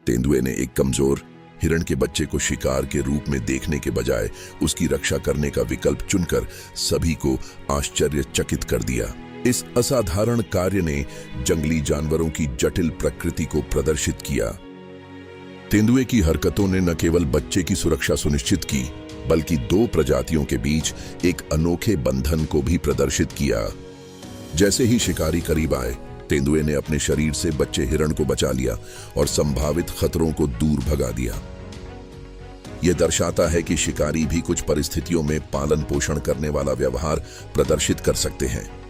तेंदुए ने एक कमजोर हिरण के बच्चे को शिकार के रूप में देखने के बजाय उसकी रक्षा करने का विकल्प चुनकर सभी को आश्चर्यचकित कर दिया। इस असाधारण कार्य ने जंगली जानवरों की जटिल प्रकृति को प्रदर्शित किया। तेंदुए की हरकतों ने न केवल बच्चे की सुरक्षा सुनिश्चित की, बल्कि दो प्रजातियों के बीच एक अनोखे बंधन को भी प्रदर्शित किया। जैसे ही शिकारी करीब आए, तेंदुए ने अपने शरीर से बच्चे हिरण को बचा लिया और संभावित खतरों को दूर भगा दिया। यह दर्शाता है कि शिकारी भी कुछ परिस्थितियों में पालन पोषण करने वाला व्यवहार प्रदर्शित कर सकते हैं।